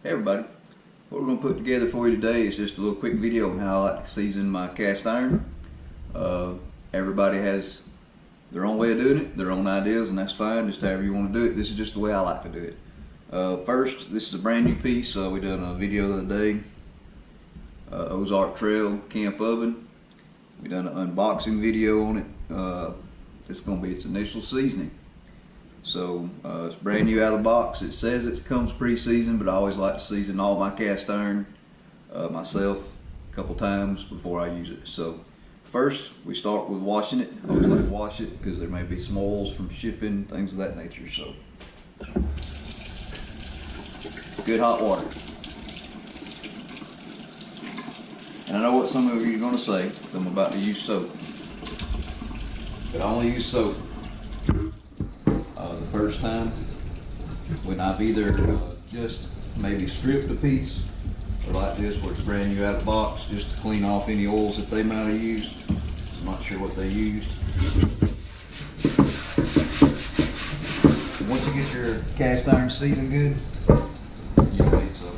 Hey everybody, what we're going to put together for you today is just a little quick video on how I like to season my cast iron. Everybody has their own way of doing it, their own ideas, and that's fine, just however you want to do it. This is just the way I like to do it. First, this is a brand new piece. We done a video the other day, Ozark Trail camp oven. We done an unboxing video on it. It's going to be its initial seasoning. So it's brand new out of the box. It says it comes pre-seasoned, but I always like to season all my cast iron myself a couple times before I use it. So first we start with washing it. I always like to wash it because there may be some oils from shipping, things of that nature. So good hot water. And I know what some of you are going to say, 'cause I'm about to use soap. But I only use soap the first time when I've either just maybe stripped a piece, or like this where it's brand new out of the box, just to clean off any oils that they might have used. I'm not sure what they used. Once you get your cast iron seasoned good, you don't need soap.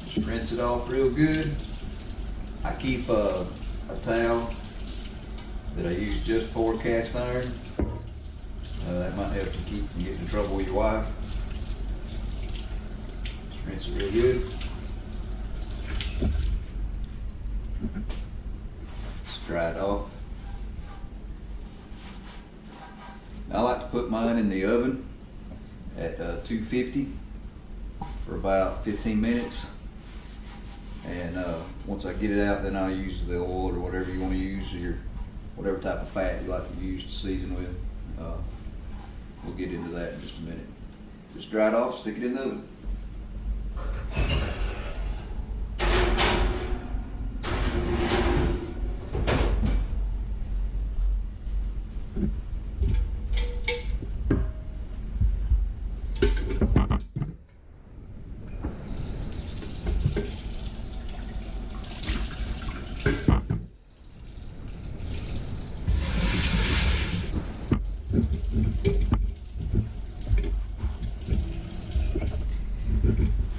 Just rinse it off real good. I keep a towel that I use just for cast iron. That might help you keep from getting in trouble with your wife. Just rinse it real good. Just dry it off. Now, I like to put mine in the oven at 250 for about 15 minutes. And once I get it out, then I'll use the oil or whatever you want to use, or whatever type of fat you like to use to season with. We'll get into that in just a minute. Just dry it off, stick it in the oven.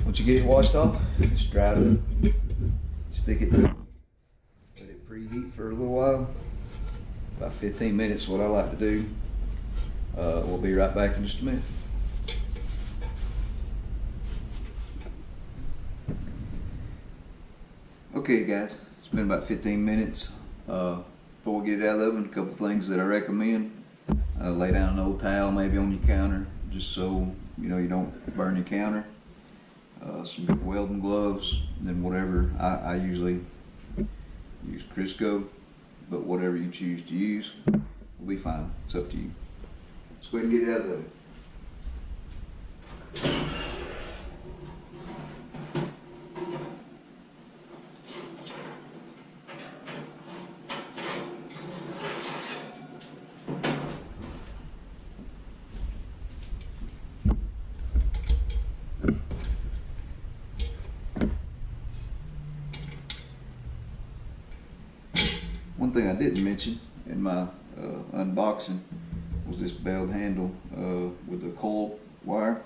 Once you get it washed off, just dry it up, stick it down, let it preheat for a little while, about 15 minutes, what I like to do. We'll be right back in just a minute. Okay guys, it's been about 15 minutes. Before we get it out of the oven, a couple things that I recommend. Lay down an old towel maybe on your counter, just so you know you don't burn your counter. Some good welding gloves, and then whatever, I usually use Crisco, but whatever you choose to use will be fine. It's up to you. Let's go ahead and get it out of the oven. One thing I didn't mention in my unboxing was this belled handle with the coil wire.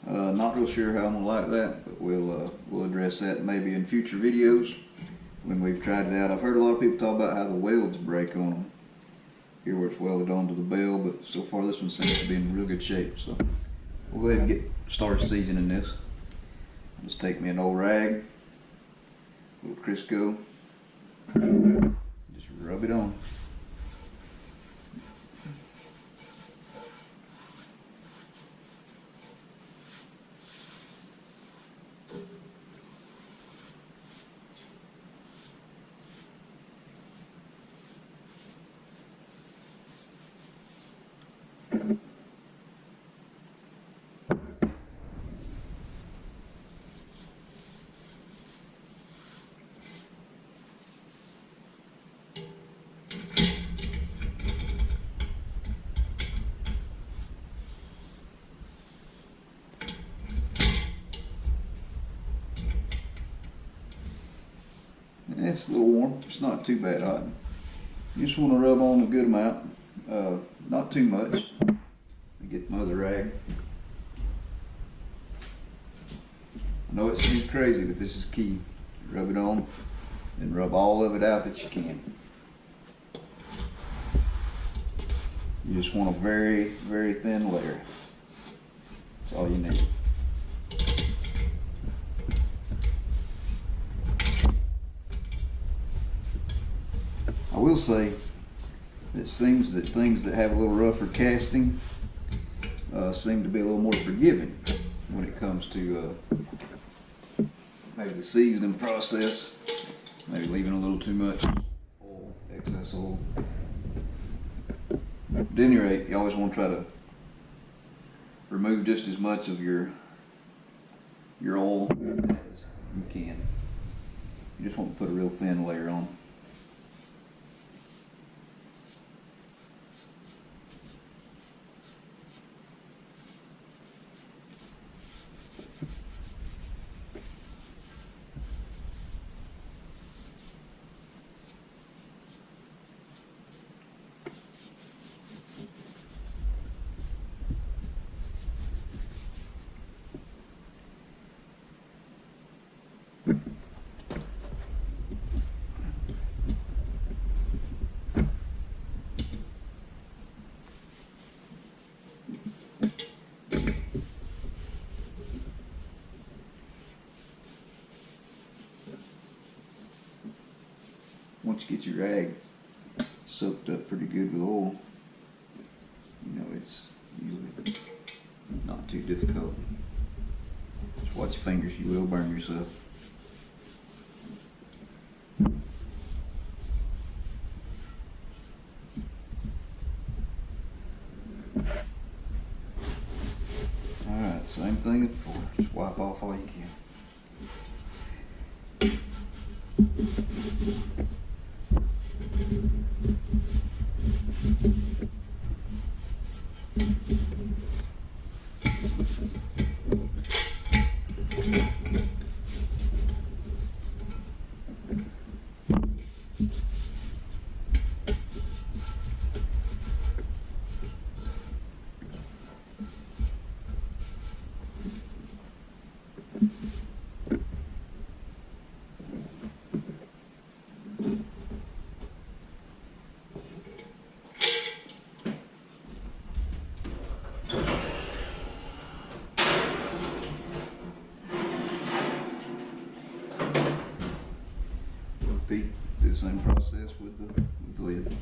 Not real sure how I'm gonna like that, but we'll address that maybe in future videos when we've tried it out. I've heard a lot of people talk about how the welds break on them here where it's welded onto the bell, but so far this one seems to be in real good shape. So we'll go ahead and get started seasoning this. I'll just take me an old rag, a little Crisco. Rub it on. It's a little warm. It's not too bad hot. You just want to rub on a good amount. Not too much. Let me get my other rag. I know it seems crazy, but this is key. Rub it on and rub all of it out that you can. You just want a very, very thin layer. That's all you need. I will say it seems that things that have a little rougher casting seem to be a little more forgiving when it comes to maybe the seasoning process, maybe leaving a little too much oil, excess oil. At any rate, you always want to try to remove just as much of your oil as you can. You just want to put a real thin layer on. Once you get your rag soaked up pretty good with oil, you know it's usually not too difficult. Just watch your fingers, you will burn yourself. Alright, same thing as before. Just wipe off all you can. Do the same process with the lid.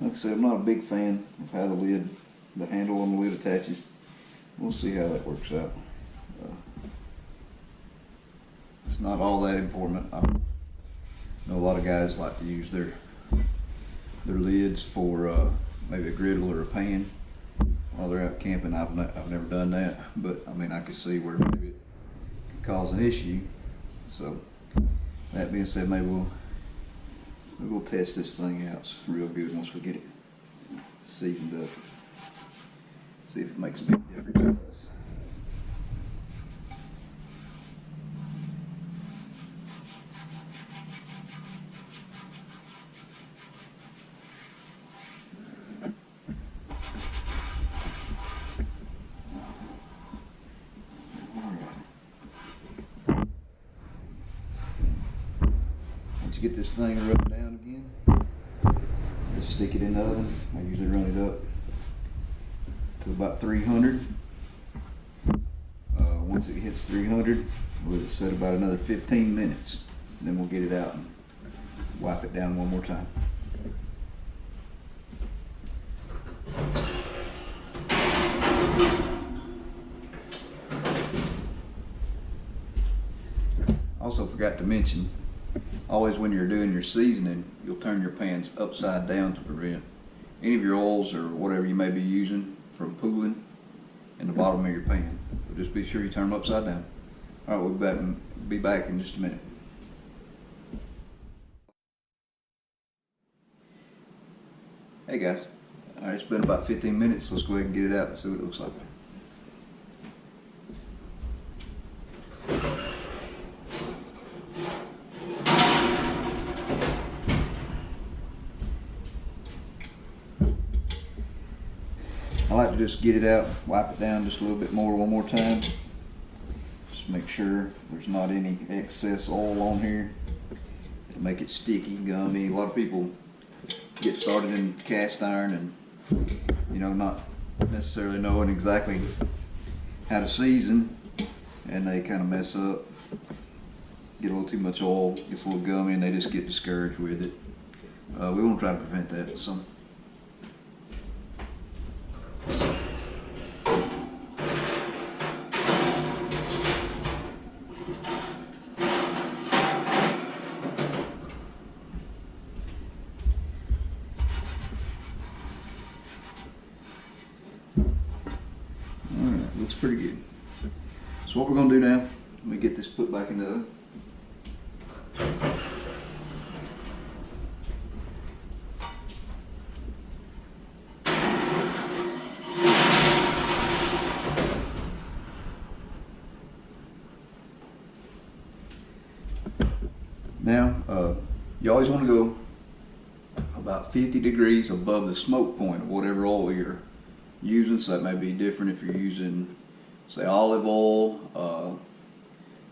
Like I said, I'm not a big fan of how the handle on the lid attaches. We'll see how that works out. It's not all that important. I know a lot of guys like to use their lids for maybe a griddle or a pan while they're out camping. I've never done that, but I mean I can see where maybe it could cause an issue. So that being said, maybe we'll test this thing out real good once we get it seasoned up. See if it makes a big difference to us. Once you get this thing rubbed down again, just stick it in the oven. I usually run it up to about 300. Once it hits 300, we'll let it set about another 15 minutes. Then we'll get it out and wipe it down one more time. Also forgot to mention, always when you're doing your seasoning, you'll turn your pans upside down to prevent any of your oils or whatever you may be using from pooling in the bottom of your pan. So just be sure you turn them upside down. All right, we'll be back in just a minute. Hey guys, alright, it's been about 15 minutes. Let's go ahead and get it out and see what it looks like. I like to just get it out, wipe it down just a little bit more one more time. Just make sure there's not any excess oil on here. It'll make it sticky, gummy. A lot of people get started in cast iron and, you know, not necessarily knowing exactly how to season, and they kind of mess up, get a little too much oil, gets a little gummy, and they just get discouraged with it. We want to try to prevent that. So looks pretty good. So what we're going to do now, let me get this put back in the oven. Now, you always want to go about 50 degrees above the smoke point of whatever oil you're using. So that may be different if you're using, say, olive oil,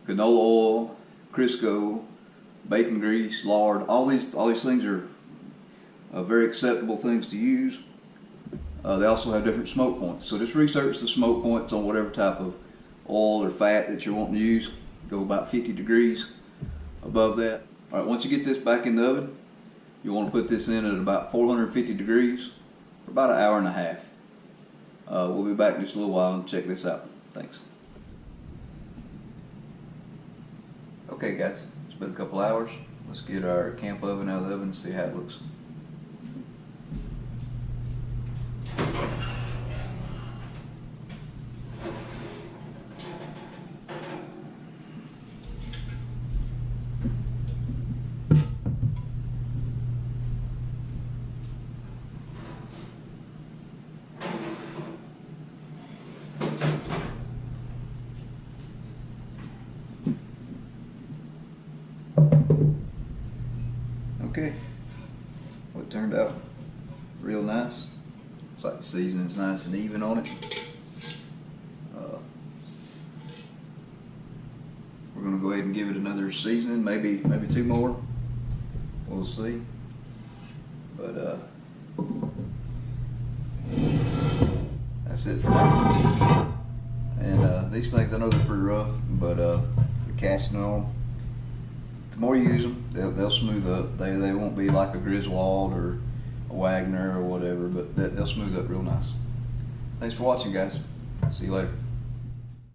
canola oil, Crisco, bacon grease, lard. All these things are very acceptable things to use. They also have different smoke points. So just research the smoke points on whatever type of oil or fat that you're wanting to use. Go about 50 degrees above that. All right, once you get this back in the oven, you want to put this in at about 450 degrees for about an hour and a half. We'll be back in just a little while and check this out. Thanks. Okay guys, it's been a couple hours. Let's get our camp oven out of the oven and see how it looks. Okay, well, it turned out real nice. Looks like the seasoning's nice and even on it. We're going to go ahead and give it another seasoning, maybe 2 more. We'll see. But that's it for now. And these things, I know they're pretty rough, but the casting on them, the more you use them, they'll smooth up. They won't be like a Griswold or a Wagner or whatever, but they'll smooth up real nice. Thanks for watching, guys. See you later.